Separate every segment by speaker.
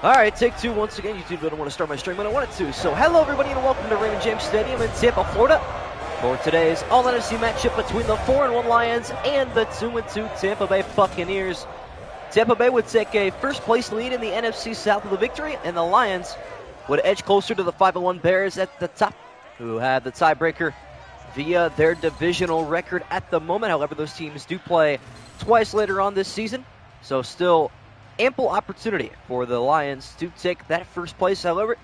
Speaker 1: All right, take two once again. YouTube didn't want to start my stream when I wanted to. So hello everybody and welcome to Raymond James Stadium in Tampa, Florida for today's All-NFC matchup between the 4-1 Lions and the 2-2 Tampa Bay Buccaneers. Tampa Bay would take a first-place lead in the NFC South with a victory, and the Lions would edge closer to the 5-1 Bears at the top, who have the tiebreaker via their divisional record at the moment. However, those teams do play twice later on this season, so still ample opportunity for the Lions to take that first place. However,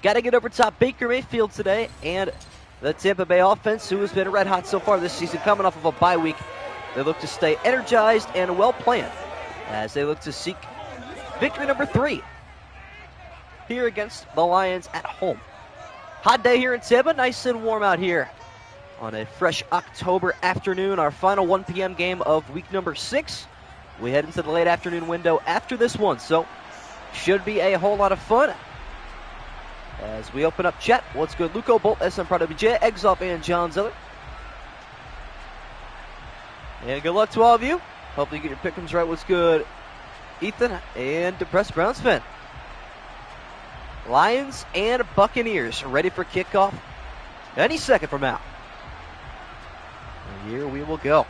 Speaker 1: got to get over top Baker Mayfield today and the Tampa Bay offense, who has been red hot so far this season, coming off of a bye week. They look to stay energized and well planned as they look to seek victory number 3 here against the Lions at home. Hot day here in Tampa, nice and warm out here on a fresh October afternoon, our final 1 p.m. game of week number 6. We head into the late afternoon window after this one, so should be a whole lot of fun. As we open up chat, what's good? Luco Bolt, SM Prado BJ, Exoff, and John Zeller. And good luck to all of you. Hopefully you get your pick'ems right. What's good? Ethan and Depressed Browns fan. Lions and Buccaneers ready for kickoff any second from now. And here we will go.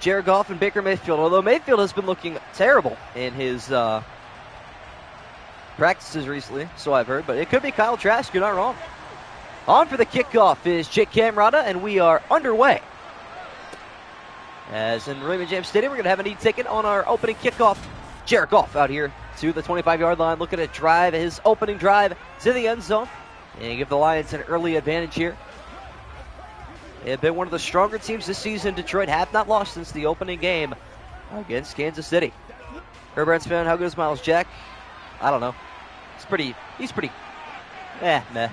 Speaker 1: Jared Goff and Baker Mayfield, although Mayfield has been looking terrible in his practices recently, so I've heard, but it could be Kyle Trask, you're not wrong. On for the kickoff is Jake Camrata, and we are underway. As in Raymond James Stadium, we're going to have a need taken on our opening kickoff. Jared Goff out here to the 25-yard line, looking to drive his opening drive to the end zone and give the Lions an early advantage here. They have been one of the stronger teams this season. Detroit have not lost since the opening game against Kansas City. Herbert's fan, how good is Miles Jack? I don't know. He's pretty, meh.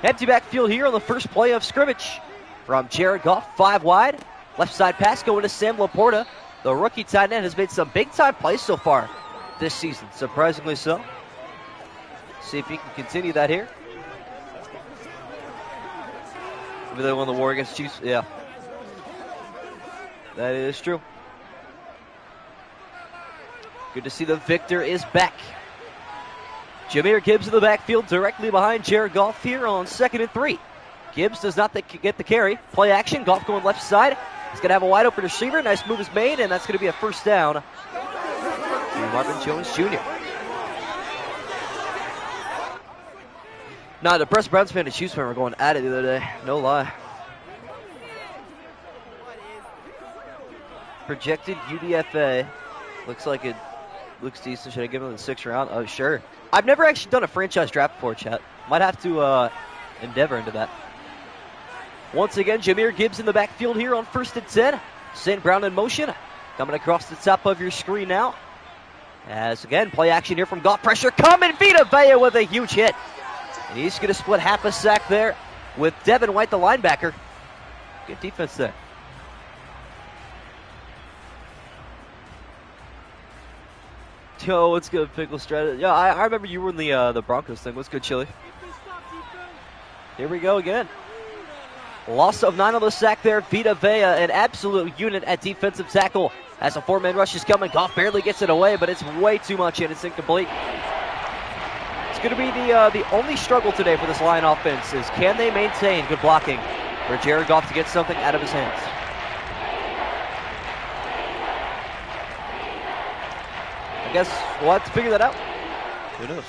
Speaker 1: Empty backfield here on the first play of scrimmage from Jared Goff, 5 wide. Left side pass going to Sam Laporta. The rookie tight end has made some big-time plays so far this season, surprisingly so. See if he can continue that here. Maybe they won the war against Chiefs. Yeah. That is true. Good to see the victor is back. Jahmyr Gibbs in the backfield directly behind Jared Goff here on 2nd and 3. Gibbs does not get the carry. Play action. Goff going left side. He's going to have a wide open receiver. Nice move is made, and that's going to be a first down to Marvin Jones Jr. Nah, the Depressed Browns fan and Chiefs fan were going at it the other day. No lie. Projected UDFA. Looks like it looks decent. Should I give him the 6th round? Oh, sure. I've never actually done a franchise draft before, chat. Might have to endeavor into that. Once again, Jahmyr Gibbs in the backfield here on 1st and 10. St. Brown in motion. Coming across the top of your screen now. As again, play action here from Goff. Pressure coming. Vita Vea with a huge hit. And he's going to split half a sack there with Devin White, the linebacker. Good defense there. Yo, what's good, Pickle Strategy? Yeah, I remember you were in the Broncos thing. What's good, Chili? Here we go again. Loss of 9 on the sack there. Vita Vea, an absolute unit at defensive tackle. As a 4-man rush is coming, Goff barely gets it away, but it's way too much and it's incomplete. It's going to be the only struggle today for this Lion offense is can they maintain good blocking for Jared Goff to get something out of his hands. I guess we'll have to figure that out. Who knows?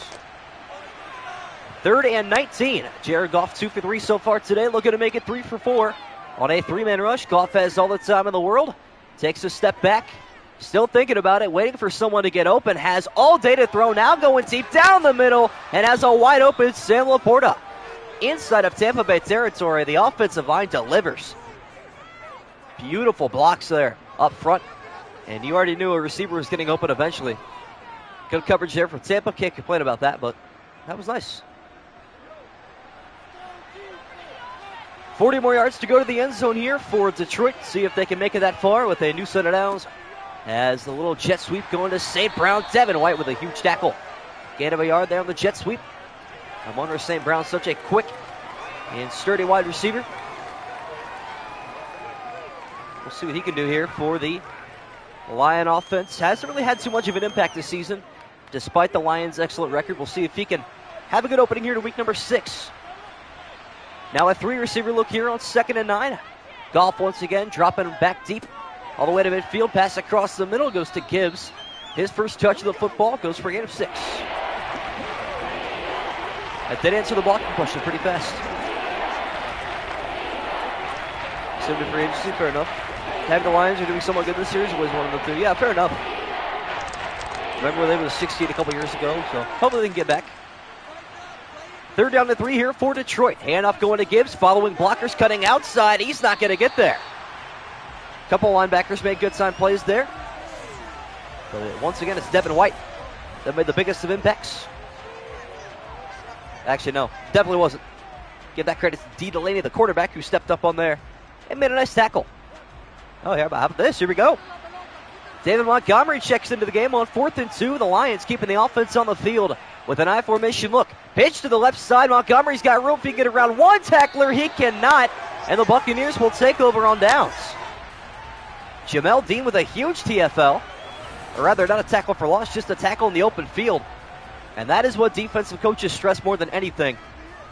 Speaker 1: 3rd and 19. Jared Goff 2 for 3 so far today. Looking to make it 3 for 4 on a 3-man rush. Goff has all the time in the world. Takes a step back. Still thinking about it. Waiting for someone to get open. Has all day to throw. Now going deep down the middle. And has a wide open Sam Laporta. Inside of Tampa Bay territory. The offensive line delivers. Beautiful blocks there up front. And you already knew a receiver was getting open eventually. Good coverage there from Tampa. Can't complain about that, but that was nice. 40 more yards to go to the end zone here for Detroit. See if they can make it that far with a new set of downs. As the little jet sweep going to St. Brown. Devin White with a huge tackle. Gain of a yard there on the jet sweep. I wonder if St. Brown's such a quick and sturdy wide receiver. We'll see what he can do here for the Lion offense. Hasn't really had too much of an impact this season. despite the Lions' excellent record. We'll see if he can have a good opening here to week number 6. Now a 3-receiver look here on 2nd and 9. Goff once again dropping back deep all the way to midfield. Pass across the middle goes to Gibbs. His first touch of the football goes for a gain of 6. That did answer the blocking question pretty fast. Similar to free agency, fair enough. Having the Lions are doing somewhat good this series was one of the two. Yeah, fair enough. Remember they were 16 a couple years ago, so hopefully they can get back. 3rd down to 3 here for Detroit. Handoff going to Gibbs, following blockers cutting outside. He's not going to get there. A couple linebackers made good time plays there. But once again, it's Devin White that made the biggest of impacts. Actually, no, definitely wasn't. Give that credit to D. Delaney, the quarterback, who stepped up on there and made a nice tackle. Oh, yeah, how about this? Here we go. David Montgomery checks into the game on 4th and 2. The Lions keeping the offense on the field with an I formation look. Pitch to the left side. Montgomery's got room. If he can get around one tackler, he cannot. And the Buccaneers will take over on downs. Jamel Dean with a huge TFL. Or rather, not a tackle for loss, just a tackle in the open field. And that is what defensive coaches stress more than anything.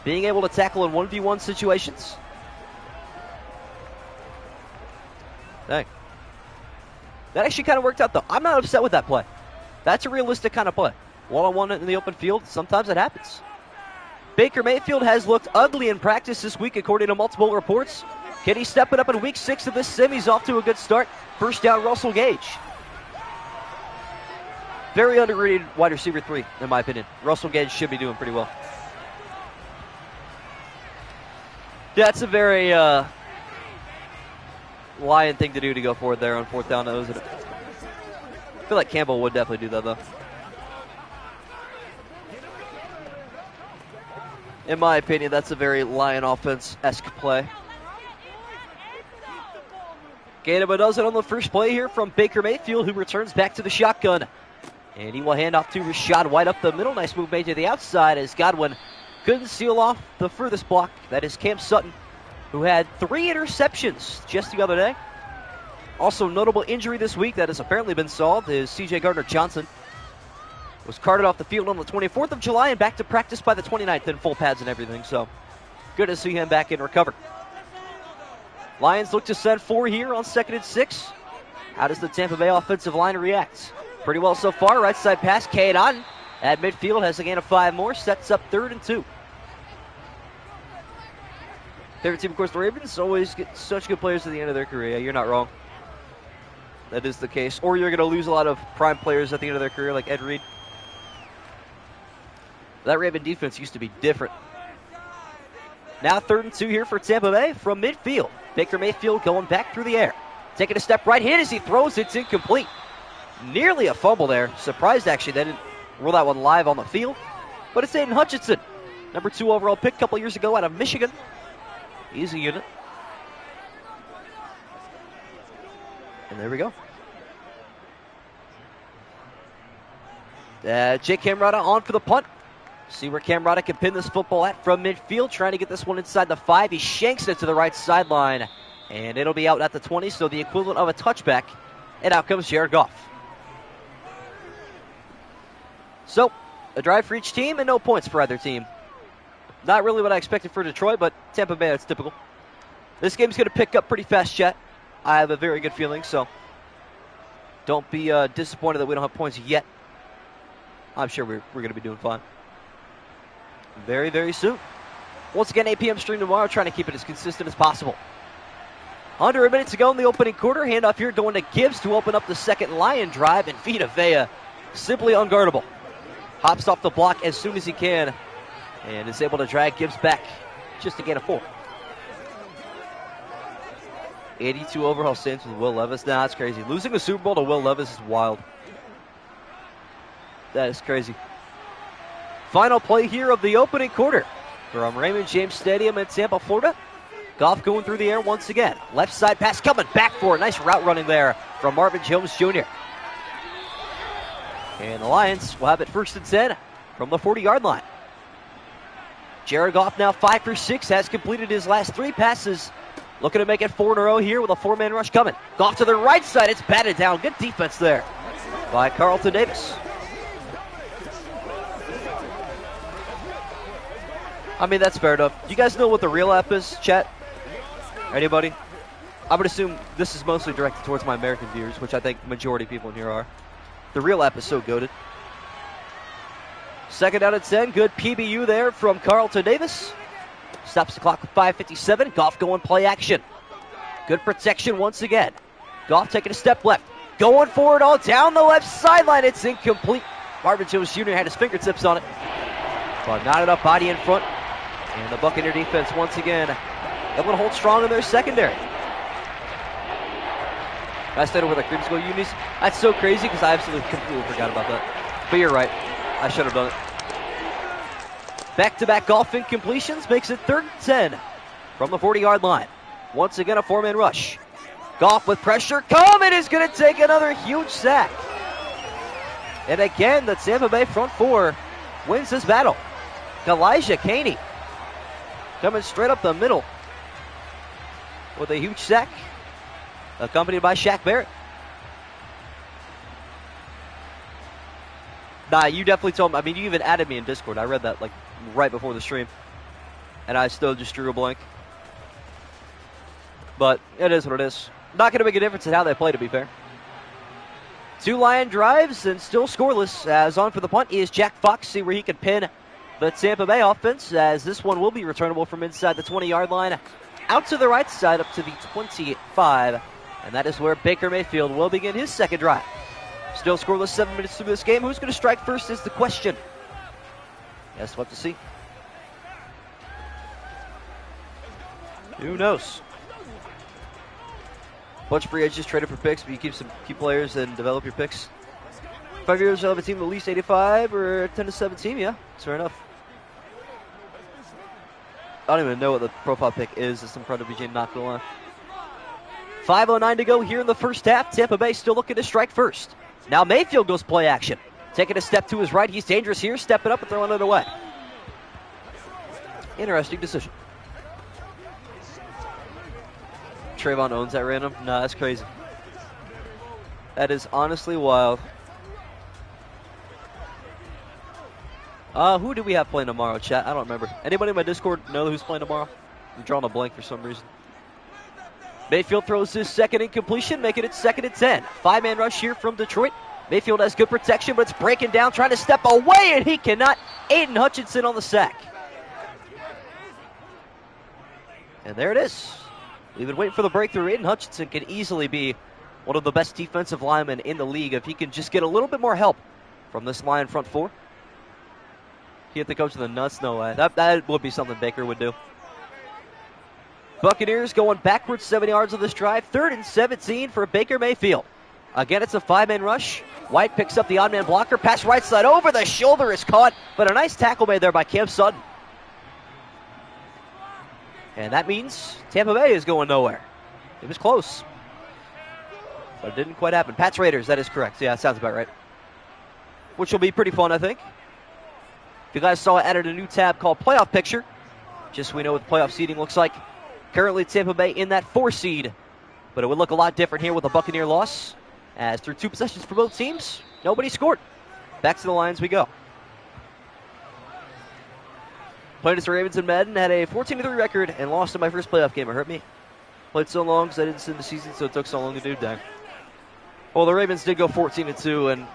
Speaker 1: Being able to tackle in 1v1 situations. Dang. That actually kind of worked out, though. I'm not upset with that play. That's a realistic kind of play. One-on-one in the open field, sometimes it happens. Baker Mayfield has looked ugly in practice this week, according to multiple reports. Can he step it up in week 6 of this sim? He's off to a good start. First down, Russell Gage. Very underrated wide receiver 3, in my opinion. Russell Gage should be doing pretty well. That's a very Lion thing to do to go forward there on 4th down, isn't it? I feel like Campbell would definitely do that, though. In my opinion, that's a very Lion offense-esque play. Gain of a dozen on the first play here from Baker Mayfield, who returns back to the shotgun. And he will hand off to Rashad White up the middle. Nice move made to the outside as Godwin couldn't seal off the furthest block. That is Cam Sutton, who had 3 interceptions just the other day. Also, notable injury this week that has apparently been solved is C.J. Gardner-Johnson. Was carted off the field on the 24th of July and back to practice by the 29th in full pads and everything. So, good to see him back and recover. Lions look to send 4 here on 2nd and 6. How does the Tampa Bay offensive line react? Pretty well so far. Right side pass, Cade Otten at midfield has a gain of 5 more. Sets up 3rd and 2. Favorite team, of course, the Ravens. Always get such good players at the end of their career. Yeah, you're not wrong. That is the case. Or you're going to lose a lot of prime players at the end of their career, like Ed Reed. That Raven defense used to be different. Now 3rd and 2 here for Tampa Bay from midfield. Baker Mayfield going back through the air. Taking a step right, hit as he throws. It's incomplete. Nearly a fumble there. Surprised, actually, they didn't rule that one live on the field. But it's Aiden Hutchinson, number 2 overall pick a couple years ago out of Michigan. Easy unit. And there we go. Jake Camrata on for the punt. See where Camrata can pin this football at from midfield. Trying to get this one inside the 5. He shanks it to the right sideline. And it'll be out at the 20, so the equivalent of a touchback. And out comes Jared Goff. So, a drive for each team and no points for either team. Not really what I expected for Detroit, but Tampa Bay, that's typical. This game's going to pick up pretty fast, chat. I have a very good feeling, so don't be disappointed that we don't have points yet. I'm sure we're going to be doing fine. Very, very soon. Once again, 8 p.m. stream tomorrow, trying to keep it as consistent as possible. Under a minute to go in the opening quarter. Handoff here going to Gibbs to open up the second Lion drive, and Vita Vea simply unguardable. Hops off the block as soon as he can and is able to drag Gibbs back just to gain a 4. 82 overall saves with Will Levis. Nah, that's crazy. Losing the Super Bowl to Will Levis is wild. That is crazy. Final play here of the opening quarter from Raymond James Stadium in Tampa, Florida. Goff going through the air once again. Left side pass coming back for a nice route running there from Marvin Jones Jr. And the Lions will have it 1st and 10 from the 40-yard line. Jared Goff now 5 for 6, has completed his last 3 passes. Looking to make it 4 in a row here with a 4-man rush coming. Goff to the right side, it's batted down. Good defense there by Carlton Davis. I mean, that's fair enough. You guys know what the real app is, chat? Anybody? I would assume this is mostly directed towards my American viewers, which I think majority of people in here are. The real app is so goated. Second down and 10. Good PBU there from Carlton Davis. Stops the clock with 5:57. Goff going play action. Good protection once again. Goff taking a step left. Going forward all down the left sideline. It's incomplete. Marvin Jones Jr. had his fingertips on it. But not enough body in front. And the Buccaneer defense once again able to hold strong in their secondary. I stayed over the creamsicle unis. That's so crazy because I absolutely completely forgot about that. But you're right. I should have done it. Back-to-back golf incompletions makes it 3rd and 10 from the 40-yard line. Once again, a 4-man rush. Goff with pressure. Coleman is going to take another huge sack. And again, the Tampa Bay front four wins this battle. Elijah Caney coming straight up the middle with a huge sack, accompanied by Shaq Barrett. Nah, you definitely told me. I mean, you even added me in Discord. I read that like right before the stream, and I still just drew a blank. But it is what it is. Not going to make a difference in how they play, to be fair. 2 Lion drives and still scoreless. As on for the punt is Jack Fox. See where he can pin the Tampa Bay offense, as this one will be returnable from inside the 20-yard line out to the right side up to the 25. And that is where Baker Mayfield will begin his second drive. Still scoreless, 7 minutes through this game. Who's going to strike first is the question. Yes, we'll have to see. Who knows? Bunch of free agents traded for picks, but you keep some key players and develop your picks. 5 years, you'll have a team of at least 85 or 10 to 17. Yeah, that's fair enough. I don't even know what the profile pick is. It's in front of BJ, not gonna lie. 5:09 to go here in the first half. Tampa Bay still looking to strike first. Now Mayfield goes play action. Taking a step to his right. He's dangerous here. Stepping up and throwing it away. Interesting decision. Trayvon owns that random? Nah, that's crazy. That is honestly wild. Who do we have playing tomorrow, chat? I don't remember. Anybody in my Discord know who's playing tomorrow? I'm drawing a blank for some reason. Mayfield throws his second incompletion, making it 2nd and 10. 5-man rush here from Detroit. Mayfield has good protection, but it's breaking down, trying to step away, and he cannot. Aiden Hutchinson on the sack. And there it is. We've been waiting for the breakthrough. Aiden Hutchinson can easily be one of the best defensive linemen in the league if he can just get a little bit more help from this Lion front four. He hit the coach in the nuts? No way. That would be something Baker would do. Buccaneers going backwards 7 yards on this drive. 3rd and 17 for Baker Mayfield. Again, it's a 5-man rush. White picks up the odd man blocker. Pass right side over the shoulder is caught, but a nice tackle made there by Cam Sutton. And that means Tampa Bay is going nowhere. It was close, but it didn't quite happen. Pats Raiders, that is correct. Yeah, that sounds about right. Which will be pretty fun, I think. If you guys saw, I added a new tab called Playoff Picture, just so we know what the playoff seeding looks like. Currently, Tampa Bay in that 4 seed, but it would look a lot different here with a Buccaneer loss, as through 2 possessions for both teams, nobody scored. Back to the Lions we go. Played as the Ravens in Madden, had a 14-3 record, and lost in my first playoff game. It hurt me. Played so long because I didn't sit in the season, so it took so long to do. Dang. Well, the Ravens did go 14-2 and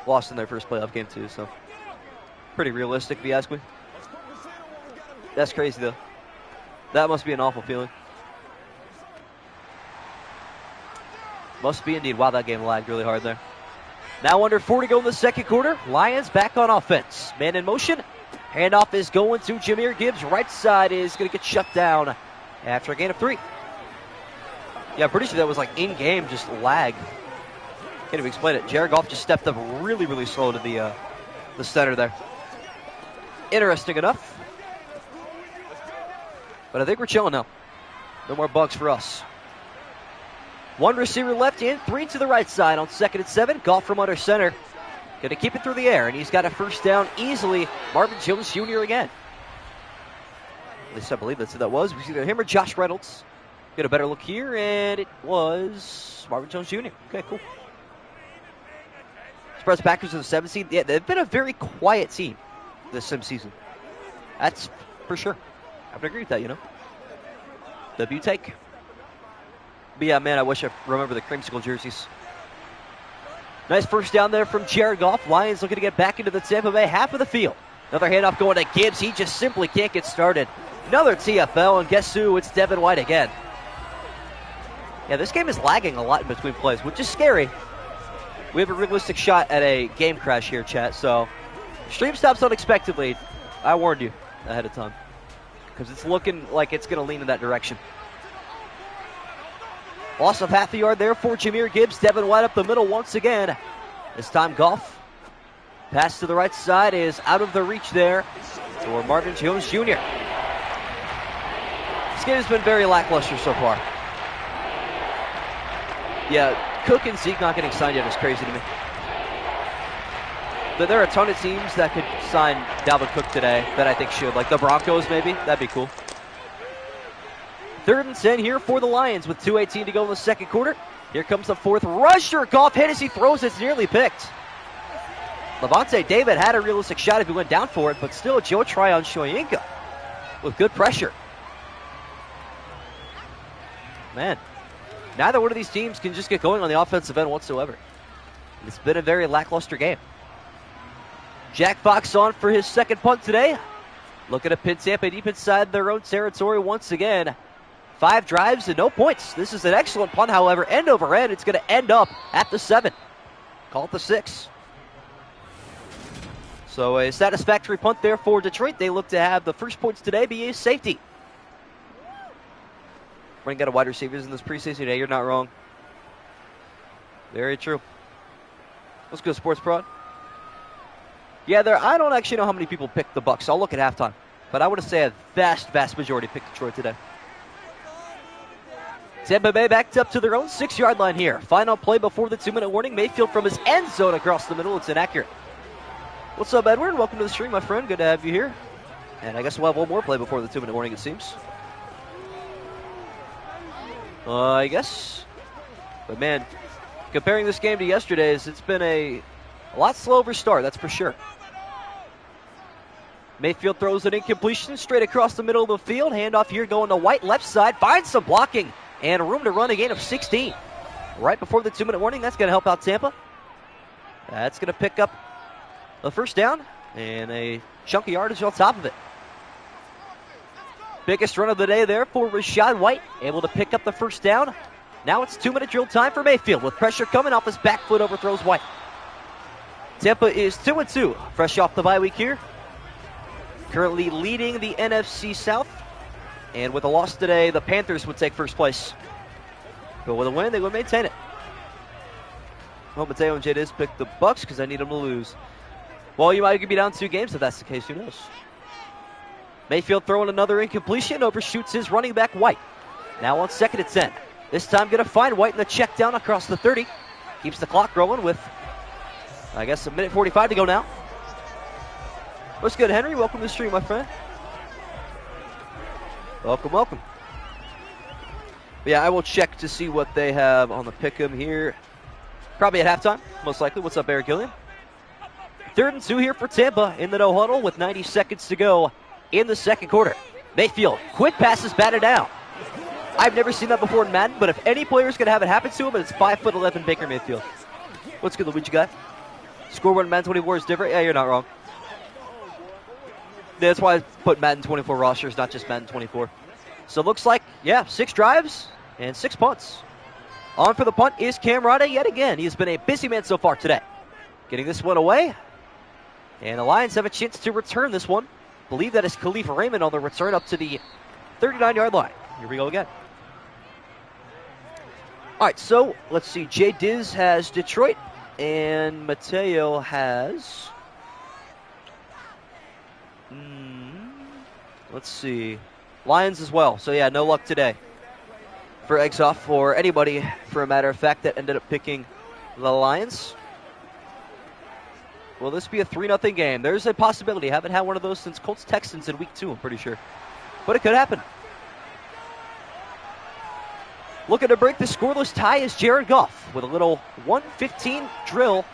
Speaker 1: lost in their first playoff game too, so pretty realistic if you ask me. That's crazy though. That must be an awful feeling. Must be indeed. Wow, that game lagged really hard there. Now under 4 to go in the second quarter. Lions back on offense. Man in motion. Handoff is going to Jahmyr Gibbs. Right side is going to get shut down after a gain of 3. Yeah, I'm pretty sure that was like in-game, just lag. Can't even explain it. Jared Goff just stepped up really, really slow to the center there. Interesting enough. But I think we're chilling now. No more bugs for us. 1 receiver left in, 3 to the right side on 2nd and 7. Goff from under center. Going to keep it through the air, and he's got a first down easily. Marvin Jones Jr. again. At least I believe that's who that was. We see either him or Josh Reynolds. Get a better look here, and it was Marvin Jones Jr. Okay, cool. Express Packers in the 7th seed. Yeah, they've been a very quiet team this sim season. That's for sure. I would agree with that, W take. But yeah, man, I wish I remember the creamsicle jerseys. Nice first down there from Jared Goff. Lions looking to get back into the Tampa Bay half of the field. Another handoff going to Gibbs. He just simply can't get started. Another TFL, and guess who? It's Devin White again. Yeah, this game is lagging a lot in between plays, which is scary. We have a realistic shot at a game crash here, chat, so stream stops unexpectedly. I warned you ahead of time because it's looking like it's going to lean in that direction. Loss of half a yard there for Jahmyr Gibbs. Devin White up the middle once again. This time Goff. Pass to the right side is out of the reach there for Marvin Jones Jr. This game has been very lackluster so far. Yeah, Cook and Zeke not getting signed yet is crazy to me. But there are a ton of teams that could sign Dalvin Cook today that I think should. Like the Broncos, maybe. That'd be cool. 3rd and 10 here for the Lions with 2:18 to go in the second quarter. Here comes the fourth rusher. Goff hit as he throws. It's nearly picked. Levante David had a realistic shot if he went down for it, but still Joe Tryon Shoyinka with good pressure. Man, neither one of these teams can just get going on the offensive end whatsoever. It's been a very lackluster game. Jack Fox on for his second punt today. Looking to pin Tampa deep inside their own territory once again. 5 drives and no points. This is an excellent punt, however. End over end. It's going to end up at the 7. Call it the 6. So a satisfactory punt there for Detroit. They look to have the first points today be a safety. Running out of wide receivers in this preseason today. You're not wrong. Very true. Let's go, Sports Prod. Yeah, I don't actually know how many people picked the Bucs. I'll look at halftime. But I would say a vast majority picked Detroit today. Tampa Bay backed up to their own 6-yard line here. Final play before the 2-minute warning. Mayfield from his end zone across the middle. It's inaccurate. What's up, Edward? Welcome to the stream, my friend. Good to have you here. And I guess we'll have one more play before the 2-minute warning, it seems. I guess. But, man, comparing this game to yesterday's, it's been a lot slower start, that's for sure. Mayfield throws an incompletion straight across the middle of the field. Handoff here going to White, left side. Finds some blocking and room to run a gain of 16. Right before the 2-minute warning, that's going to help out Tampa. That's going to pick up a first down and a chunky yardage on top of it. Biggest run of the day there for Rachaad White. Able to pick up the first down. Now it's 2-minute drill time for Mayfield with pressure coming off his back foot, overthrows White. Tampa is 2-2, fresh off the bye week here. Currently leading the NFC South. And with a loss today, the Panthers would take first place. But with a win, they would maintain it. Well, Mateo and Jadiz picked the Bucs because I need them to lose. Well, you might be down 2 games if that's the case. Who knows? Mayfield throwing another incompletion. Overshoots his running back, White. Now on 2nd and 10. This time going to find White in the check down across the 30. Keeps the clock rolling with, I guess, 1:45 to go now. What's good, Henry? Welcome to the stream, my friend. Welcome, welcome. But yeah, I will check to see what they have on the pick'em here. Probably at halftime, most likely. What's up, Eric Gillian? 3rd and 2 here for Tampa in the no huddle with 90 seconds to go in the second quarter. Mayfield, quick passes batted down. I've never seen that before in Madden, but if any player's going to have it happen to him, it's 5'11" Baker Mayfield. What's good, Luigi guy? Score when Madden 24 is different? Yeah, you're not wrong. That's why I put Madden 24 rosters, not just Madden 24. So it looks like, yeah, 6 drives and 6 punts. On for the punt is Cam Rada yet again. He has been a busy man so far today. Getting this one away. And the Lions have a chance to return this one. Believe that is Khalif Raymond on the return up to the 39-yard line. Here we go again. All right, so let's see. Jay Diz has Detroit, and Mateo has... let's see. Lions as well. So, yeah, no luck today for Eggshoff or anybody, for a matter of fact, that ended up picking the Lions. Will this be a 3-0 game? There's a possibility. Haven't had one of those since Colts-Texans in week 2, I'm pretty sure. But it could happen. Looking to break the scoreless tie is Jared Goff with a little 1:15 drill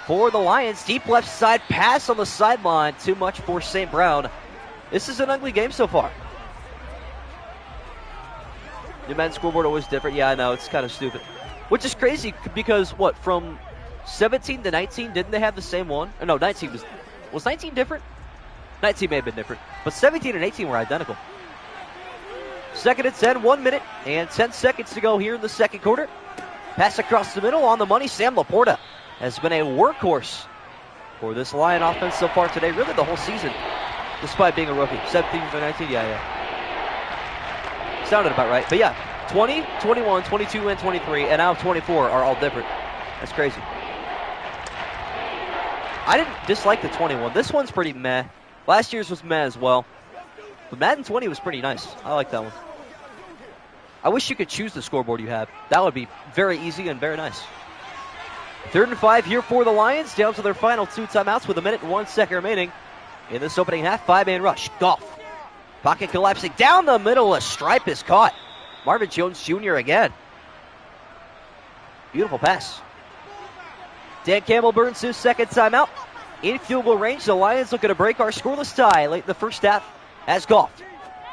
Speaker 1: for the Lions. Deep left side pass on the sideline. Too much for St. Brown. This is an ugly game so far. New Madden scoreboard always different. Yeah, I know. It's kind of stupid. Which is crazy because, what, from 17 to 19, didn't they have the same one? Or no, 19 was 19 different? 19 may have been different. But 17 and 18 were identical. Second and 10, 1 minute and 10 seconds to go here in the second quarter. Pass across the middle on the money. Sam Laporta has been a workhorse for this Lion offense so far today, really the whole season, despite being a rookie. 17 to 19, yeah. Sounded about right. But yeah, 20, 21, 22, and 23, and now 24 are all different. That's crazy. I didn't dislike the 21. This one's pretty meh. Last year's was meh as well. But Madden 20 was pretty nice. I like that one. I wish you could choose the scoreboard you have. That would be very easy and very nice. 3rd and 5 here for the Lions, down to their final 2 timeouts with 1 minute and 1 second remaining in this opening half. 5-man rush. Goff. Pocket collapsing down the middle. A stripe is caught. Marvin Jones Jr. again. Beautiful pass. Dan Campbell burns his second timeout. In field goal range, the Lions looking to break our scoreless tie late in the first half as Goff.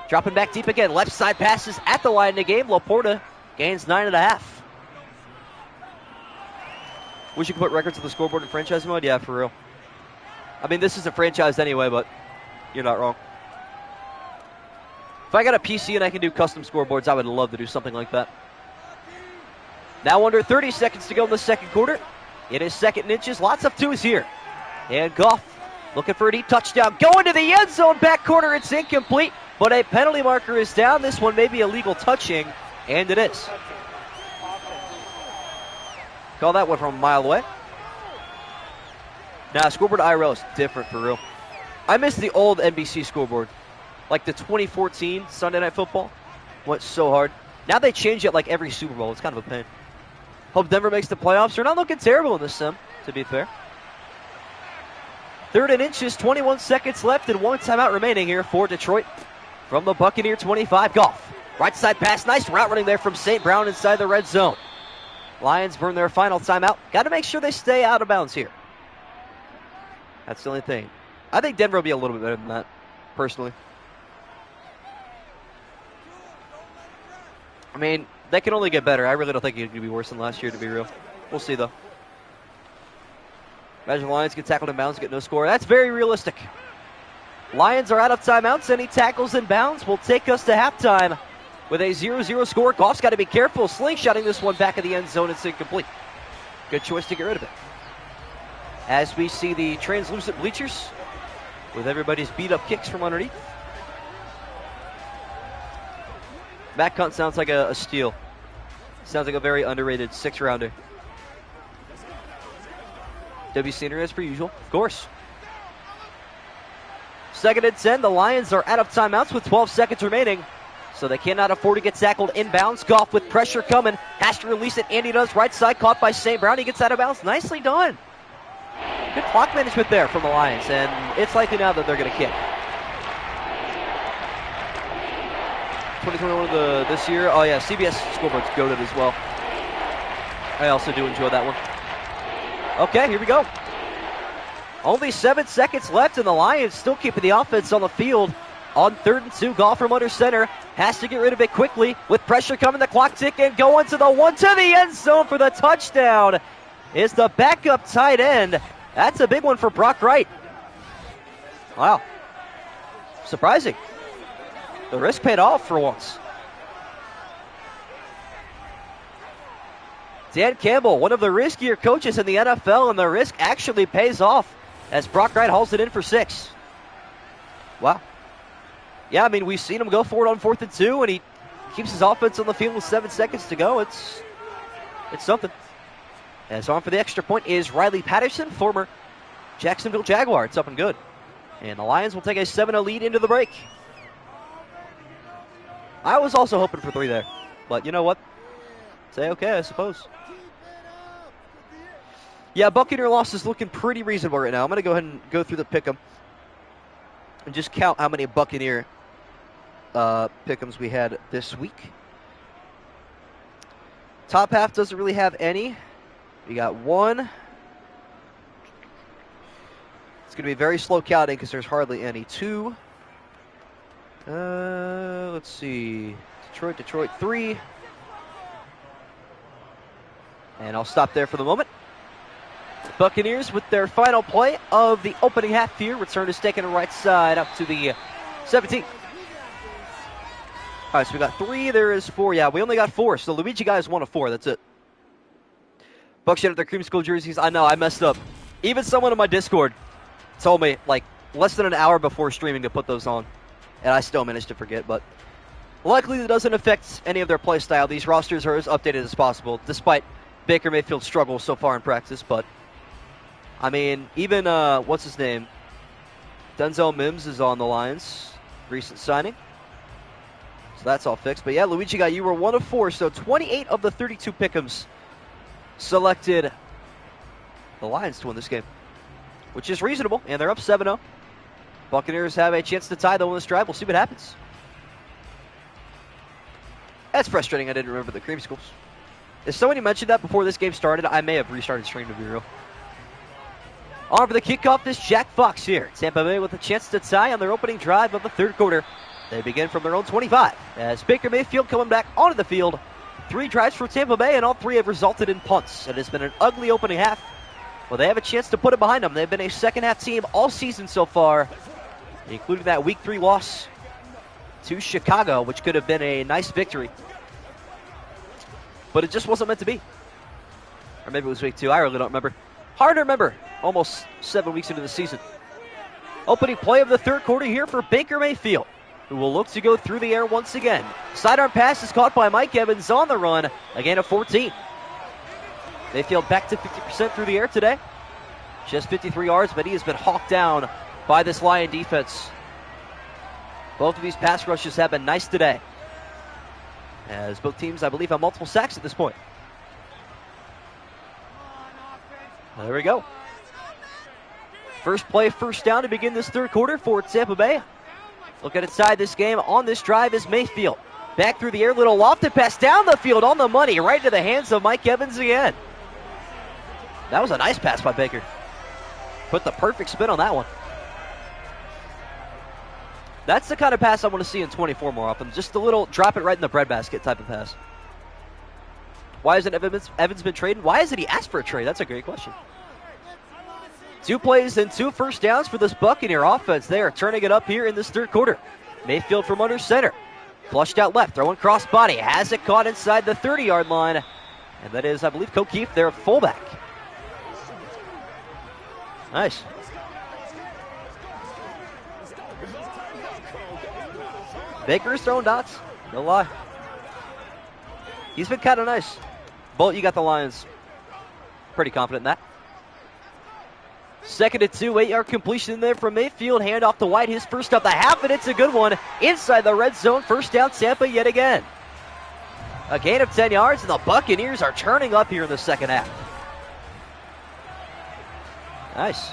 Speaker 1: Dropping back deep again. Left side passes at the line of the game. Laporta gains 9.5. Wish you could put records to the scoreboard in franchise mode? Yeah, for real. I mean, this isn't franchised anyway, but you're not wrong. If I got a PC and I can do custom scoreboards, I would love to do something like that. Now under 30 seconds to go in the second quarter. It is 2nd and inches. Lots of 2s here. And Goff looking for a deep touchdown. Going to the end zone. Back corner. It's incomplete. But a penalty marker is down. This one may be illegal touching. And it is. Call that one from a mile away. Now, scoreboard IRL is different for real. I miss the old NBC scoreboard. Like the 2014 Sunday Night Football. Went so hard. Now they change it like every Super Bowl. It's kind of a pain. Hope Denver makes the playoffs. They're not looking terrible in this sim, to be fair. 3rd and inches, 21 seconds left and 1 timeout remaining here for Detroit. From the Buccaneer 25, Goff. Right side pass, nice route running there from St. Brown inside the red zone. Lions burn their final timeout. Got to make sure they stay out of bounds here. That's the only thing. I think Denver will be a little bit better than that, personally. I mean, they can only get better. I really don't think it could be worse than last year, to be real. We'll see, though. Imagine the Lions get tackled in bounds, get no score. That's very realistic. Lions are out of timeouts. Any tackles in bounds will take us to halftime with a 0-0 score. Goff's got to be careful. Slingshotting this one back of the end zone. It's incomplete. Good choice to get rid of it. As we see the translucent bleachers with everybody's beat-up kicks from underneath. Matt Cunt sounds like a steal. Sounds like a very underrated 6-rounder. W. Senior as per usual, of course. 2nd and 10. The Lions are out of timeouts with 12 seconds remaining, so they cannot afford to get tackled inbounds. Goff with pressure coming. Has to release it, and he does. Right side caught by St. Brown. He gets out of bounds. Nicely done. Good clock management there from the Lions, and it's likely now that they're going to kick. 2021 this year. Oh, yeah, CBS scoreboard's goated as well. I also do enjoy that one. Okay, here we go. Only 7 seconds left, and the Lions still keeping the offense on the field. On 3rd and 2, Goff from under center. Has to get rid of it quickly. With pressure coming, the clock ticking. Going to the one to the end zone for the touchdown. Is the backup tight end. That's a big one for Brock Wright. Wow. Surprising. The risk paid off for once. Dan Campbell, one of the riskier coaches in the NFL, and the risk actually pays off as Brock Wright hauls it in for 6. Wow. Yeah, I mean, we've seen him go for it on 4th and 2, and he keeps his offense on the field with 7 seconds to go. It's something. As on for the extra point is Riley Patterson, former Jacksonville Jaguar. It's up and good. And the Lions will take a 7-0 lead into the break. I was also hoping for 3 there, but you know what? Say okay, I suppose. Yeah, Buccaneer loss is looking pretty reasonable right now. I'm going to go ahead and go through the pick'em and just count how many Buccaneer pick'ems we had this week. Top half doesn't really have any. We got 1. It's going to be very slow counting because there's hardly any. 2, Let's see. Detroit 3. And I'll stop there for the moment. Buccaneers with their final play of the opening half here. Return is taken right side up to the 17. All right, so we got 3. There is 4. Yeah, we only got 4. So Luigi guys 1 of 4. That's it. Bucks out of their cream school jerseys. I know, I messed up. Even someone in my Discord told me, like, less than an hour before streaming to put those on. And I still managed to forget, but luckily it doesn't affect any of their play style. These rosters are as updated as possible, despite Baker Mayfield's struggles so far in practice. But, I mean, even, what's his name? Denzel Mims is on the Lions. Recent signing. So that's all fixed. But yeah, Luigi guy, you were 1 of 4, so 28 of the 32 pick'ems selected the Lions to win this game, which is reasonable, and they're up 7-0. Buccaneers have a chance to tie, though, in this drive. We'll see what happens. That's frustrating. I didn't remember the cream schools. If somebody mentioned that before this game started, I may have restarted stream, to be real. On for the kickoff is Jack Fox here. Tampa Bay with a chance to tie on their opening drive of the third quarter. They begin from their own 25 as Baker Mayfield coming back onto the field. 3 drives for Tampa Bay, and all 3 have resulted in punts. It has been an ugly opening half. Well, they have a chance to put it behind them. They've been a second-half team all season so far, including that Week 3 loss to Chicago, which could have been a nice victory. But it just wasn't meant to be. Or maybe it was Week 2. I really don't remember. Hard to remember. Almost 7 weeks into the season. Opening play of the third quarter here for Baker Mayfield, who will look to go through the air once again. Sidearm pass is caught by Mike Evans on the run. A gain of 14. Mayfield back to 50% through the air today. Just 53 yards, but he has been hawked down by this Lion defense. Both of these pass rushes have been nice today, as both teams, I believe, have multiple sacks at this point. There we go. First play, first down to begin this third quarter for Tampa Bay. Look at inside this game on this drive is Mayfield. Back through the air, little lofted pass down the field on the money, right into the hands of Mike Evans again. That was a nice pass by Baker. Put the perfect spin on that one. That's the kind of pass I want to see in 24 more often. Just a little drop it right in the breadbasket type of pass. Why hasn't Evans been traded? Why hasn't he asked for a trade? That's a great question. 2 plays and 2 first downs for this Buccaneer offense. They are turning it up here in this third quarter. Mayfield from under center. Flushed out left, throwing cross body. Has it caught inside the 30-yard line. And that is, I believe, O'Keefe there at fullback. Nice. Baker's throwing dots. No lie. He's been kind of nice. Bolt, you got the Lions. Pretty confident in that. 2nd and 2, 8-yard completion there from Mayfield. Hand off to White, his first up the half, and it's a good one. Inside the red zone, first down Tampa yet again. A gain of 10 yards, and the Buccaneers are turning up here in the second half. Nice.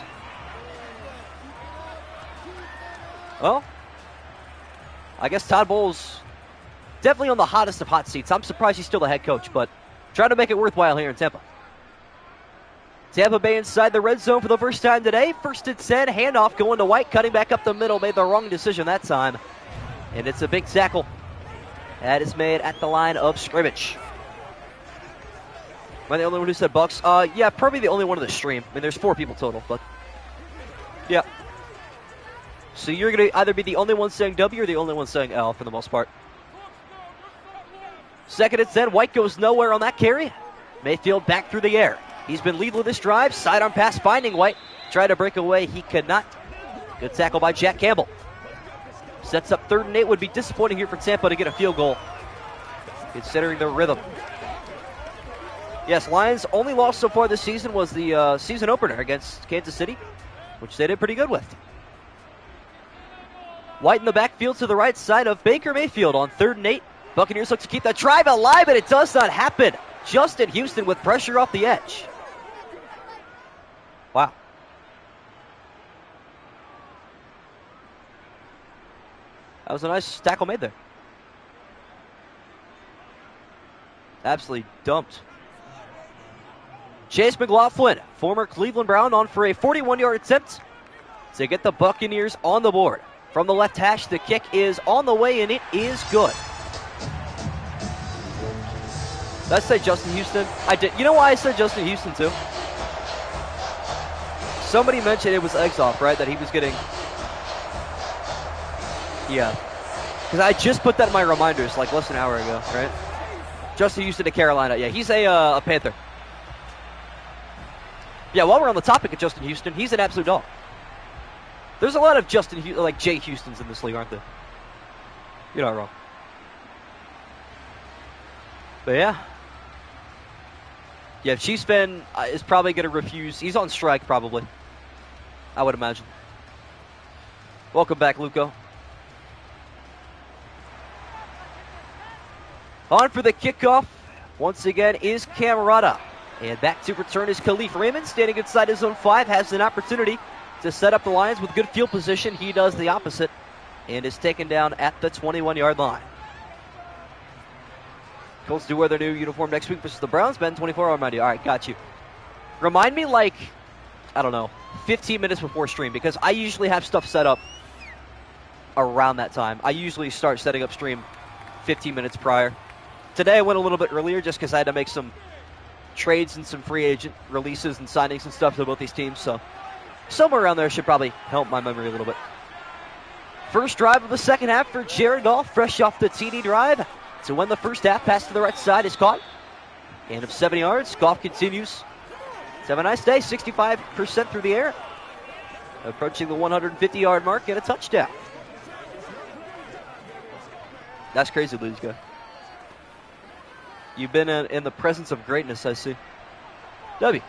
Speaker 1: Well, I guess Todd Bowles definitely on the hottest of hot seats. I'm surprised he's still the head coach, but trying to make it worthwhile here in Tampa. Tampa Bay inside the red zone for the first time today. 1st and 10, handoff going to White, cutting back up the middle. Made the wrong decision that time. And it's a big tackle. That is made at the line of scrimmage. Am I the only one who said Bucks? Yeah, probably the only one in the stream. I mean, there's 4 people total, but yeah. So you're going to either be the only one saying W or the only one saying L for the most part. 2nd and 10, White goes nowhere on that carry. Mayfield back through the air. He's been leading this drive. Sidearm pass finding White. Tried to break away. He could not. Good tackle by Jack Campbell. Sets up 3rd and 8. Would be disappointing here for Tampa to get a field goal, considering their rhythm. Yes, Lions' only loss so far this season was the season opener against Kansas City, which they did pretty good with. White in the backfield to the right side of Baker Mayfield on 3rd and 8. Buccaneers look to keep that drive alive, and it does not happen. Justin Houston with pressure off the edge. Wow. That was a nice tackle made there. Absolutely dumped. Chase McLaughlin, former Cleveland Brown, on for a 41-yard attempt to get the Buccaneers on the board. from the left hash. The kick is on the way, and it is good. Did I say Justin Houston? I did. You know why I said Justin Houston, too? Somebody mentioned it was eggs off, right? That he was getting... Yeah. Because I just put that in my reminders like less than an hour ago, right? Justin Houston to Carolina. Yeah, he's a Panther. Yeah, while we're on the topic of Justin Houston, he's an absolute dog. There's a lot of like Jay Houstons in this league, aren't there? You're not wrong. But yeah. Yeah, Chiefs fan is probably going to refuse. He's on strike, probably. I would imagine. Welcome back, Luco. On for the kickoff, once again, is Camerata. And back to return is Khalif. Raymond, standing inside his own 5, has an opportunity to set up the Lions with good field position. He does the opposite and is taken down at the 21-yard line. Colts do wear their new uniform next week versus the Browns. Ben, 24 hour remind you. All right, got you. Remind me like, I don't know, 15 minutes before stream, because I usually have stuff set up around that time. I usually start setting up stream 15 minutes prior. Today I went a little bit earlier just because I had to make some trades and some free agent releases and signings and stuff to both these teams. So somewhere around there should probably help my memory a little bit. First drive of the second half for Jared Goff, fresh off the TD drive. To win the first half, pass to the right side is caught. Gain of 7 yards. Goff continues to have a nice day, 65% through the air. Approaching the 150-yard mark and a touchdown. That's crazy, ladies guy. You've been in the presence of greatness, I see. W.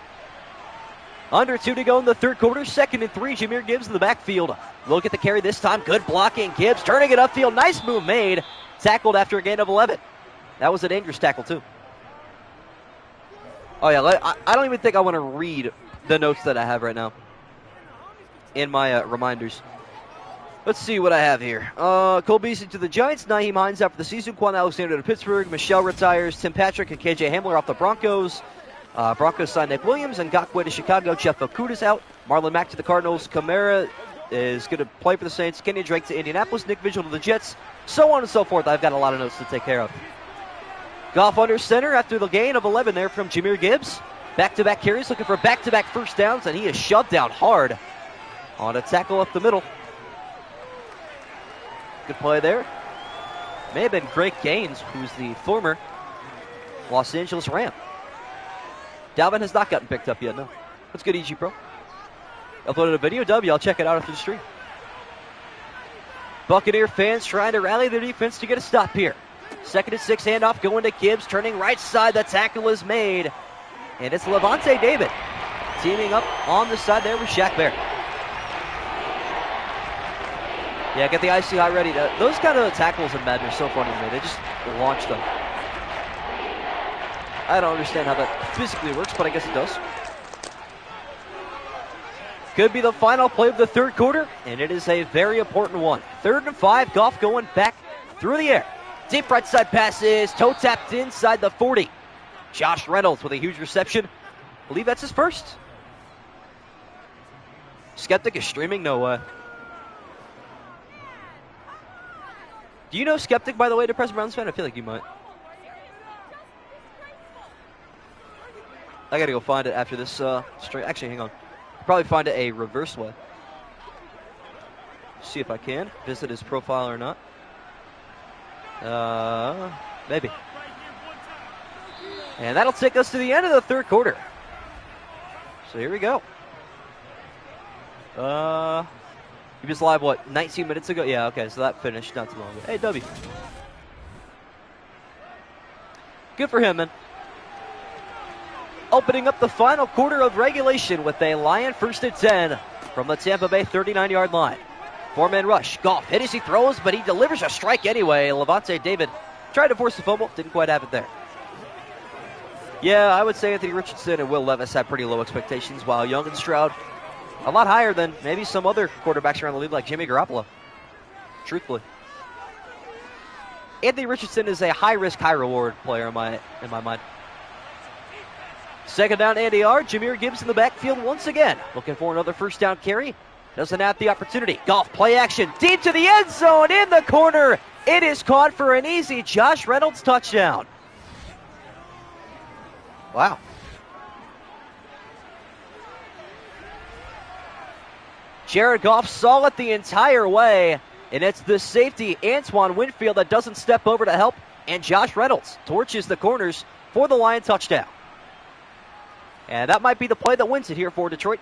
Speaker 1: Under 2 to go in the third quarter. 2nd and 3. Jahmyr Gibbs in the backfield. Look at the carry this time. Good blocking. Gibbs turning it upfield. Nice move made. Tackled after a gain of 11. That was a dangerous tackle, too. Oh, yeah. I don't even think I want to read the notes that I have right now in my reminders. Let's see what I have here. Cole Beasley to the Giants. Nyheim Hines out for the season. Quan Alexander to Pittsburgh. Michelle retires. Tim Patrick and KJ Hamler off the Broncos. Broncos signed Nick Williams and Ngakoue to Chicago. Jeff Okuda's out. Marlon Mack to the Cardinals. Kamara is going to play for the Saints. Kenny Drake to Indianapolis. Nick Vigil to the Jets. So on and so forth. I've got a lot of notes to take care of. Goff under center after the gain of 11 there from Jahmyr Gibbs. Back-to-back carries, looking for back-to-back first downs, and he is shoved down hard on a tackle up the middle. Good play there. May have been Greg Gaines, who's the former Los Angeles Ram. Dalvin has not gotten picked up yet, no. That's good, EG Pro. Uploaded a video, W. I'll check it out after the stream. Buccaneer fans trying to rally their defense to get a stop here. 2nd and 6 handoff going to Gibbs, turning right side. The tackle is made. And it's Levante David teaming up on the side there with Shaq Bear. Yeah, get the IC high ready. Those kind of tackles in Madden are so funny to me. They just launch them. I don't understand how that physically works, but I guess it does. Could be the final play of the third quarter, and it is a very important one. 3rd and 5, Goff going back through the air. Deep right side passes, toe tapped inside the 40. Josh Reynolds with a huge reception. I believe that's his first. Skeptic is streaming? No way. Do you know Skeptic, by the way, Depressed Browns fan? I feel like you might. I gotta go find it after this stream. Actually, hang on. Probably find it a reverse way. See if I can visit his profile or not. Maybe. And that'll take us to the end of the third quarter. So here we go. He was live, what, 19 minutes ago? Yeah, okay, so that finished not too long ago. Hey, W. Good for him, man. Opening up the final quarter of regulation with a Lion 1st and 10 from the Tampa Bay 39-yard line. 4-man rush. Goff hit as he throws, but he delivers a strike anyway. Levante David tried to force the fumble, didn't quite have it there. Yeah, I would say Anthony Richardson and Will Levis had pretty low expectations, while Young and Stroud a lot higher than maybe some other quarterbacks around the league like Jimmy Garoppolo. Truthfully. Anthony Richardson is a high-risk, high-reward player in my mind. 2nd down, Andy R. Jahmyr Gibbs in the backfield once again. Looking for another first down carry. Doesn't have the opportunity. Golf play action deep to the end zone in the corner. It is caught for an easy Josh Reynolds touchdown. Wow. Jared Goff saw it the entire way, and it's the safety, Antoine Winfield, that doesn't step over to help, and Josh Reynolds torches the corners for the Lion touchdown. And that might be the play that wins it here for Detroit.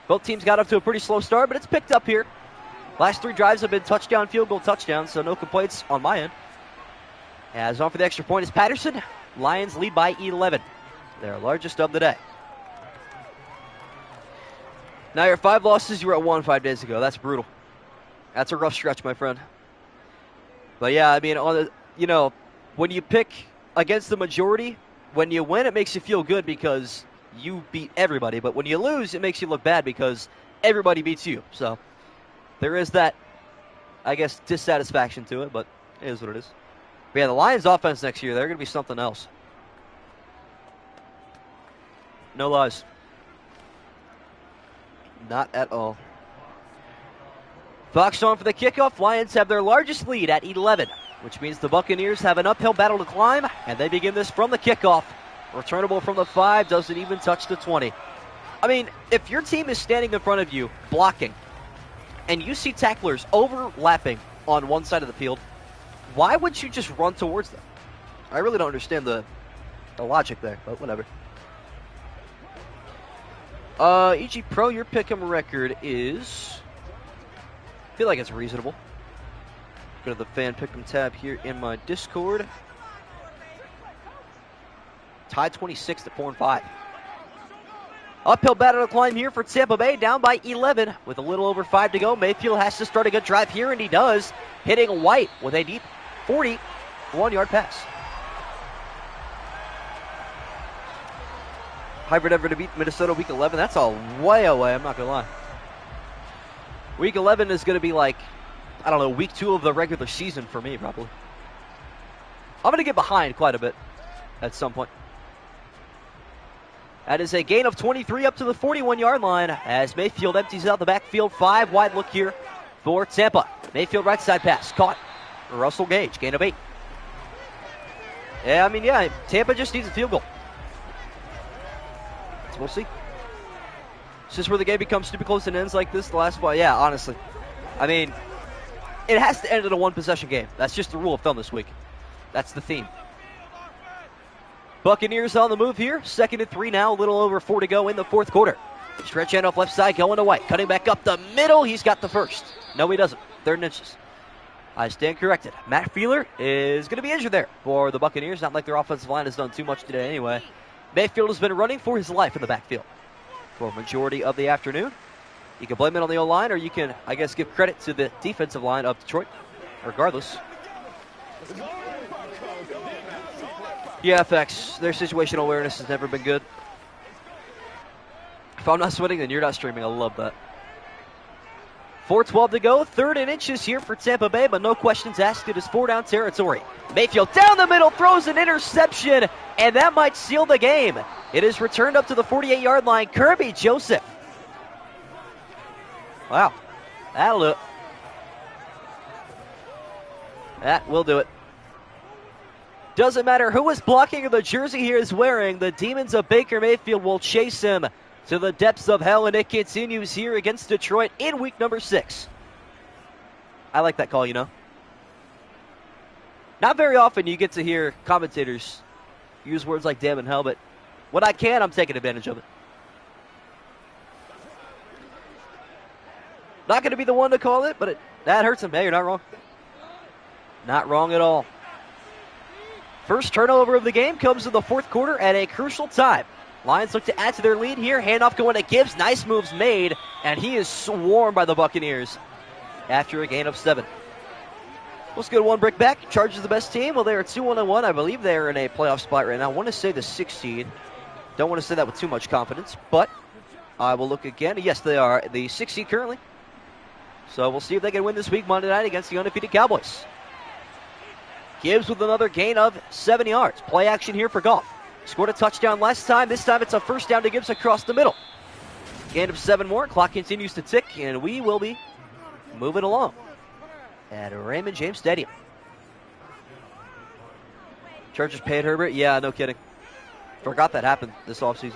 Speaker 1: Both teams got up to a pretty slow start, but it's picked up here. Last 3 drives have been touchdown, field goal, touchdown, so no complaints on my end. As on for the extra point is Patterson. Lions lead by 11, their largest of the day. Now your 5 losses, you were at 1 5 days ago. That's brutal. That's a rough stretch, my friend. But yeah, I mean, when you pick against the majority, when you win, it makes you feel good because you beat everybody. But when you lose, it makes you look bad because everybody beats you. So there is that, I guess, dissatisfaction to it, but it is what it is. But yeah, the Lions offense next year, they're going to be something else. No lies. Not at all. Fox on for the kickoff. Lions have their largest lead at 11, which means the Buccaneers have an uphill battle to climb, and they begin this from the kickoff. Returnable from the 5, doesn't even touch the 20. I mean, if your team is standing in front of you, blocking, and you see tacklers overlapping on one side of the field, why would you just run towards them? I really don't understand the logic there, but whatever. EG Pro, your pick'em record is... I feel like it's reasonable. Go to the fan pick'em tab here in my Discord. Tied 26 at 4-5. Uphill battle to climb here for Tampa Bay, down by 11 with a little over 5 to go. Mayfield has to start a good drive here, and he does, hitting White with a deep 41-yard pass. Hybrid ever to beat Minnesota week 11. That's a way away, I'm not going to lie. Week 11 is going to be like, I don't know, week 2 of the regular season for me, probably. I'm going to get behind quite a bit at some point. That is a gain of 23 up to the 41-yard line as Mayfield empties out the backfield. 5 wide look here for Tampa. Mayfield right side pass. Caught. Russell Gage, gain of 8. Yeah, Tampa just needs a field goal. So we'll see. Is this where the game becomes stupid close and ends like this the last one? Yeah, honestly. I mean, it has to end in a one-possession game. That's just the rule of thumb this week. That's the theme. Buccaneers on the move here. 2nd and 3 now. A little over 4 to go in the 4th quarter. Stretch handoff left side going away. Cutting back up the middle. He's got the first. No, he doesn't. 3rd and inches. I stand corrected. Matt Feeler is going to be injured there for the Buccaneers. Not like their offensive line has done too much today anyway. Mayfield has been running for his life in the backfield for a majority of the afternoon. You can blame it on the O-line, or you can, I guess, give credit to the defensive line of Detroit. Regardless. Yeah, FX. Their situational awareness has never been good. If I'm not sweating, then you're not streaming. I love that. 4:12 to go. 3rd and inches here for Tampa Bay, but no questions asked. It is 4-down territory. Mayfield down the middle, throws an interception, and that might seal the game. It is returned up to the 48-yard line. Kirby Joseph. Wow. That'll do it. That will do it. Doesn't matter who is blocking or the jersey he is wearing, the demons of Baker Mayfield will chase him to the depths of hell, and it continues here against Detroit in week number 6. I like that call, you know. Not very often you get to hear commentators use words like damn and hell, but when I can, I'm taking advantage of it. Not going to be the one to call it, but that hurts him. Hey, you're not wrong. Not wrong at all. First turnover of the game comes in the 4th quarter at a crucial time. Lions look to add to their lead here. Handoff going to Gibbs. Nice moves made, and he is swarmed by the Buccaneers after a gain of 7. Let's go to one break back. Chargers the best team. Well, they are 2-1. I believe they are in a playoff spot right now. I want to say the 6th seed. Don't want to say that with too much confidence, but I will look again. Yes, they are the 6th seed currently. So we'll see if they can win this week Monday night against the undefeated Cowboys. Gibbs with another gain of 7 yards. Play action here for Goff. Scored a touchdown last time. This time it's a first down to Gibbs across the middle. Gain of 7 more. Clock continues to tick, and we will be moving along at Raymond James Stadium. Chargers paid Herbert? Yeah, no kidding. Forgot that happened this offseason.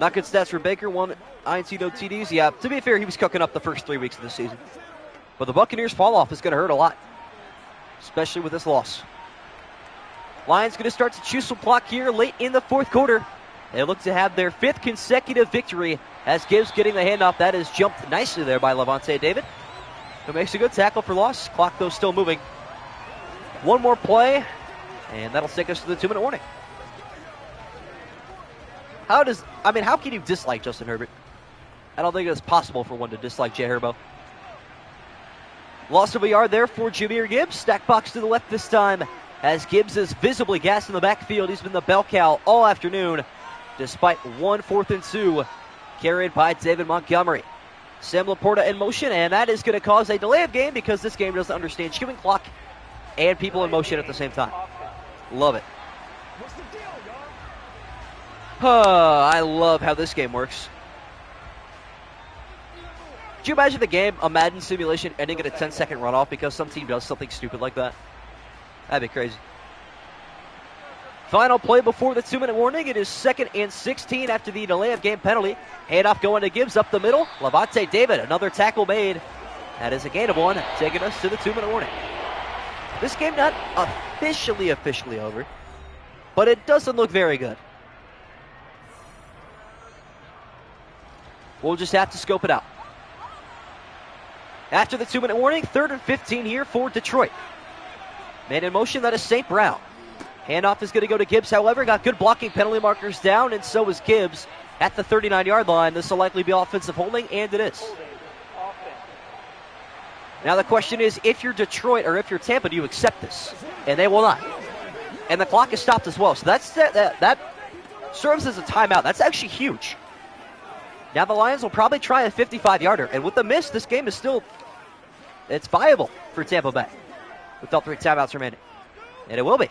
Speaker 1: Not good stats for Baker. 1 INT, no TDs. Yeah, to be fair, he was cooking up the first 3 weeks of the season. But the Buccaneers' fall off is going to hurt a lot, especially with this loss. Lions going to start to choose some clock here late in the 4th quarter. They look to have their 5th consecutive victory as Gibbs getting the handoff. That is jumped nicely there by Levante David, who makes a good tackle for loss. Clock, though, still moving. 1 more play, and that'll take us to the 2-minute warning. How can you dislike Justin Herbert? I don't think it's possible for one to dislike Jay Herbo. Loss of a yard there for Jahmyr Gibbs. Stack box to the left this time as Gibbs is visibly gassed in the backfield. He's been the bell cow all afternoon, despite 1 4th and 2 carried by David Montgomery. Sam Laporta in motion, and that is going to cause a delay of game because this game doesn't understand chewing clock and people in motion at the same time. Love it. I love how this game works. Could you imagine the game, a Madden simulation, ending in a 10-second runoff because some team does something stupid like that? That'd be crazy. Final play before the 2-minute warning. It is 2nd and 16 after the delay of game penalty. Handoff going to Gibbs up the middle. Levante David, another tackle made. That is a gain of 1, taking us to the 2-minute warning. This game not officially over, but it doesn't look very good. We'll just have to scope it out. After the 2-minute warning, 3rd and 15 here for Detroit. Man in motion, that is St. Brown. Handoff is going to go to Gibbs, however. Got good blocking, penalty markers down, and so is Gibbs at the 39-yard line. This will likely be offensive holding, and it is. Now the question is, if you're Detroit or if you're Tampa, do you accept this? And they will not. And the clock is stopped as well. So that serves as a timeout. That's actually huge. Now the Lions will probably try a 55-yarder. And with the miss, this game is still, it's viable for Tampa Bay with all 3 timeouts remaining. And it will be.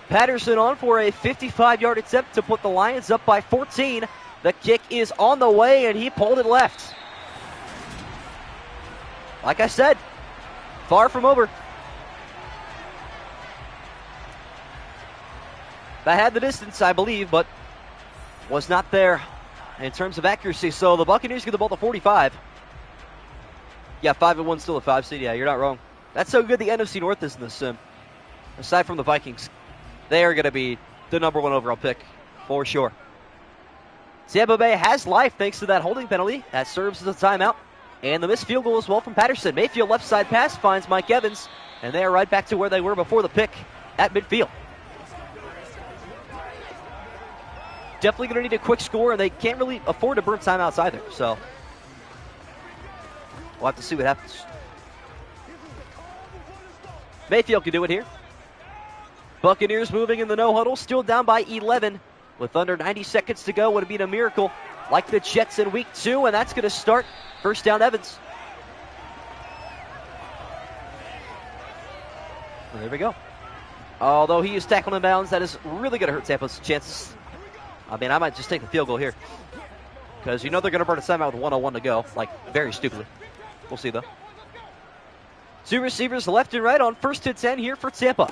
Speaker 1: Patterson on for a 55-yard attempt to put the Lions up by 14. The kick is on the way, and he pulled it left. Like I said, far from over. That had the distance, I believe, but was not there in terms of accuracy. So the Buccaneers get the ball to 45. Yeah, 5-1 still a 5 seed. Yeah, you're not wrong. That's how good the NFC North is in this sim. Aside from the Vikings, they are going to be the number 1 overall pick for sure. Tampa Bay has life thanks to that holding penalty. That serves as a timeout. And the missed field goal as well from Patterson. Mayfield left side pass finds Mike Evans. And they are right back to where they were before the pick at midfield. Definitely going to need a quick score, and they can't really afford to burn timeouts either. So we'll have to see what happens. Mayfield can do it here. Buccaneers moving in the no huddle, still down by 11 with under 90 seconds to go. Would have been a miracle like the Jets in week 2, and that's going to start first down Evans. Well, there we go. Although he is tackled in bounds, that is really going to hurt Tampa's chances. I mean, I might just take the field goal here because you know they're going to burn a timeout with 1:01 to go, like very stupidly. We'll see, though. 2 receivers left and right on 1st and 10 here for Tampa.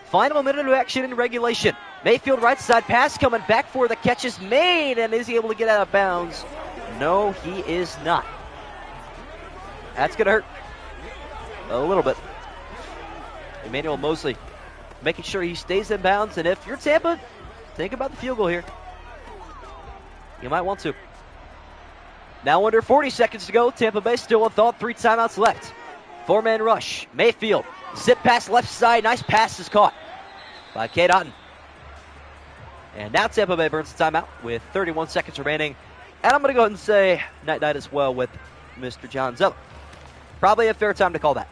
Speaker 1: Final minute of action in regulation. Mayfield right side pass coming back for the catch is made, and is he able to get out of bounds? No, he is not. That's going to hurt a little bit. Emmanuel Mosley making sure he stays in bounds, and if you're Tampa, think about the field goal here. You might want to. Now under 40 seconds to go. Tampa Bay still with all 3 timeouts left. 4-man rush. Mayfield. Zip pass left side. Nice pass is caught by Cade Otton. And now Tampa Bay burns the timeout with 31 seconds remaining. And I'm going to go ahead and say night-night as well with Mr. John Zeller. Probably a fair time to call that.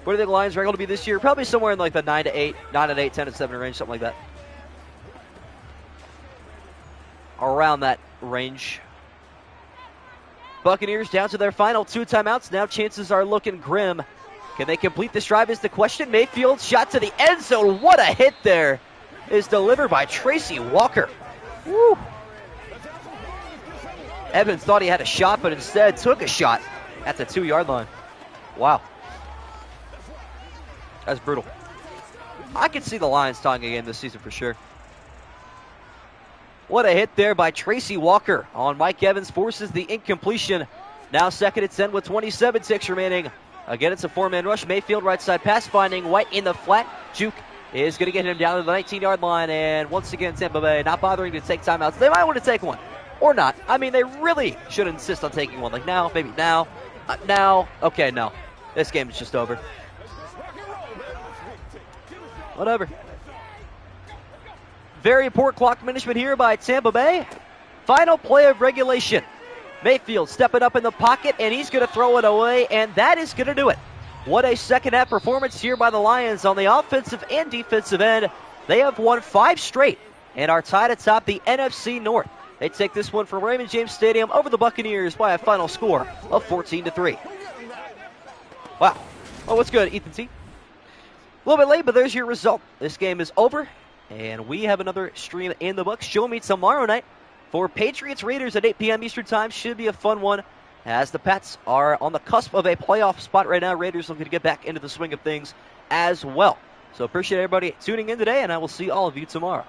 Speaker 1: What do you think the Lions are going to be this year? Probably somewhere in like the 9-8, 9-8, 10-7 range, something like that. Around that range. Buccaneers down to their final 2 timeouts. Now chances are looking grim. Can they complete this drive is the question. Mayfield shot to the end zone. What a hit there is delivered by Tracy Walker. Woo. Evans thought he had a shot, but instead took a shot at the 2-yard line. Wow. That's brutal. I could see the Lions tying a game this season for sure. What a hit there by Tracy Walker on Mike Evans, forces the incompletion. Now 2nd and 10 with 27 ticks remaining. Again, it's a 4-man rush. Mayfield right side pass, finding White in the flat. Juke is going to get him down to the 19-yard line. And once again, Tampa Bay not bothering to take timeouts. They might want to take one. Or not. I mean, they really should insist on taking one. Like now, maybe now. Now. Okay, no. This game is just over. Whatever. Very poor clock management here by Tampa Bay. Final play of regulation. Mayfield stepping up in the pocket, and he's going to throw it away, and that is going to do it. What a second-half performance here by the Lions on the offensive and defensive end. They have won 5 straight and are tied atop the NFC North. They take this one from Raymond James Stadium over the Buccaneers by a final score of 14-3. Wow. Well, what's good, Ethan T? A little bit late, but there's your result. This game is over, and we have another stream in the books. Show me tomorrow night for Patriots Raiders at 8 p.m. Eastern Time. Should be a fun one, as the Pats are on the cusp of a playoff spot right now. Raiders looking to get back into the swing of things as well. So appreciate everybody tuning in today, and I will see all of you tomorrow.